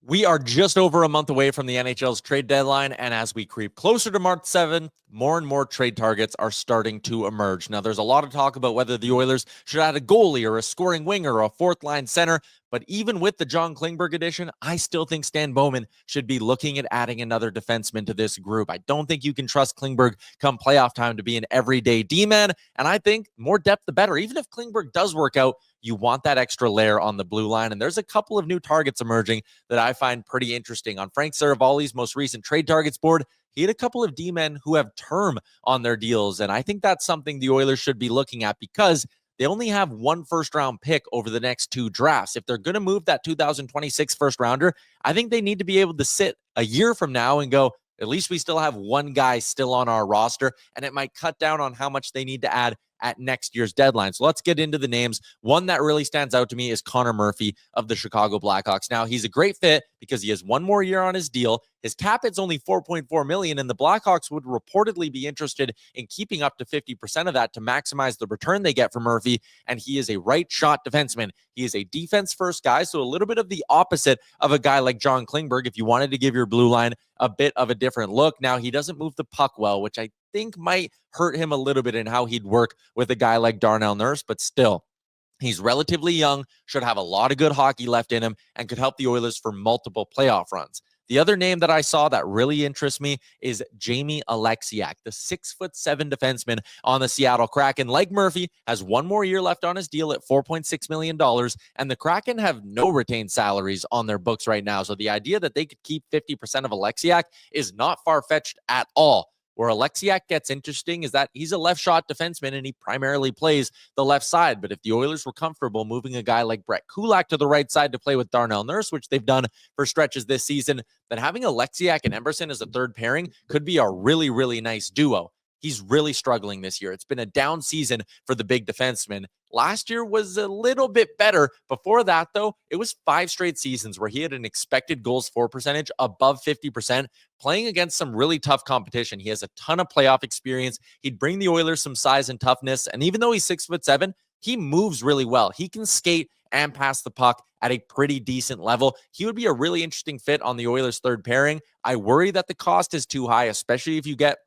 We are just over a month away from the NHL's trade deadline, and as we creep closer to March 7th, more and more trade targets are starting to emerge. Now, there's a lot of talk about whether the Oilers should add a goalie or a scoring winger or a fourth-line center, but even with the John Klingberg addition, I still think Stan Bowman should be looking at adding another defenseman to this group. I don't think you can trust Klingberg come playoff time to be an everyday D-man, and I think more depth the better. Even if Klingberg does work out, you want that extra layer on the blue line, and there's a couple of new targets emerging that I find pretty interesting. On Frank Saravalli's most recent trade targets board, he had a couple of D-men who have term on their deals, and I think that's something the Oilers should be looking at because they only have one first-round pick over the next two drafts. If they're going to move that 2026 first-rounder, I think they need to be able to sit a year from now and go, at least we still have one guy still on our roster, and it might cut down on how much they need to add at next year's deadline. So let's get into the names. One that really stands out to me is Connor Murphy of the Chicago Blackhawks. Now, he's a great fit because he has one more year on his deal. His cap hit's only $4.4 million, and the Blackhawks would reportedly be interested in keeping up to 50% of that to maximize the return they get from Murphy, and he is a right-shot defenseman. He is a defense-first guy, so a little bit of the opposite of a guy like John Klingberg if you wanted to give your blue line a bit of a different look. Now, he doesn't move the puck well, which I think might hurt him a little bit in how he'd work with a guy like Darnell Nurse, but still, he's relatively young, should have a lot of good hockey left in him, and could help the Oilers for multiple playoff runs. The other name that I saw that really interests me is Jamie Alexiak, the 6'7" defenseman on the Seattle Kraken. Like Murphy, has one more year left on his deal at $4.6 million, and the Kraken have no retained salaries on their books right now. So the idea that they could keep 50% of Alexiak is not far-fetched at all. Where Alexiak gets interesting is that he's a left shot defenseman and he primarily plays the left side. But if the Oilers were comfortable moving a guy like Brett Kulak to the right side to play with Darnell Nurse, which they've done for stretches this season, then having Alexiak and Emerson as a third pairing could be a really, really nice duo. He's really struggling this year. It's been a down season for the big defenseman. Last year was a little bit better. Before that, though, it was 5 straight seasons where he had an expected goals for percentage above 50%, playing against some really tough competition. He has a ton of playoff experience. He'd bring the Oilers some size and toughness. And even though he's 6'7", he moves really well. He can skate and pass the puck at a pretty decent level. He would be a really interesting fit on the Oilers' third pairing. I worry that the cost is too high, especially if you get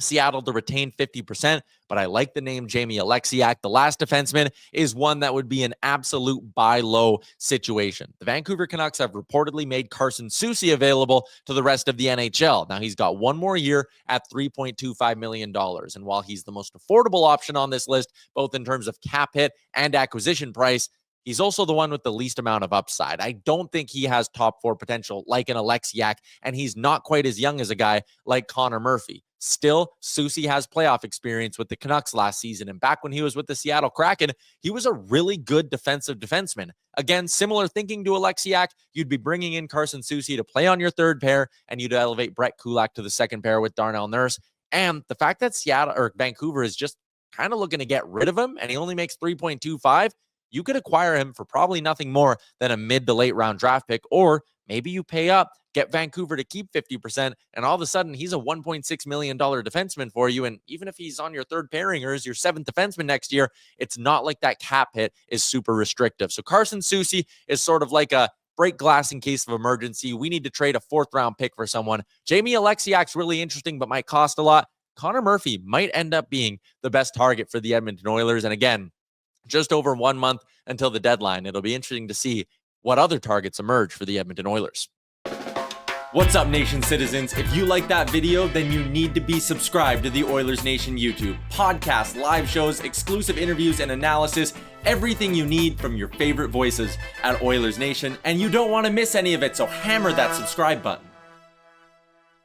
Seattle to retain 50%, but I like the name Jamie Alexiak. The last defenseman is one that would be an absolute buy low situation. The Vancouver Canucks have reportedly made Carson Soucy available to the rest of the NHL. Now he's got one more year at $3.25 million. And while he's the most affordable option on this list, both in terms of cap hit and acquisition price, he's also the one with the least amount of upside. I don't think he has top 4 potential like an Alexiak, and he's not quite as young as a guy like Connor Murphy. Still, Soucy has playoff experience with the Canucks last season, and back when he was with the Seattle Kraken, he was a really good defensive defenseman. Again, similar thinking to Alexiak, you'd be bringing in Carson Soucy to play on your third pair, and you'd elevate Brett Kulak to the second pair with Darnell Nurse. And the fact that Seattle or Vancouver is just kind of looking to get rid of him, and he only makes 3.25, you could acquire him for probably nothing more than a mid to late round draft pick, or maybe you pay up, get Vancouver to keep 50%, and all of a sudden he's a $1.6 million defenseman for you. And even if he's on your third pairing or is your 7th defenseman next year, it's not like that cap hit is super restrictive. So Carson Soucy is sort of like a break glass in case of emergency. We need to trade a 4th round pick for someone. Jamie Alexiak's really interesting, but might cost a lot. Connor Murphy might end up being the best target for the Edmonton Oilers. And again, just over 1 month until the deadline. It'll be interesting to see what other targets emerge for the Edmonton Oilers. What's up, Nation citizens? If you like that video, then you need to be subscribed to the Oilers Nation YouTube. Podcasts, live shows, exclusive interviews, and analysis. Everything you need from your favorite voices at Oilers Nation. And you don't want to miss any of it, so hammer that subscribe button.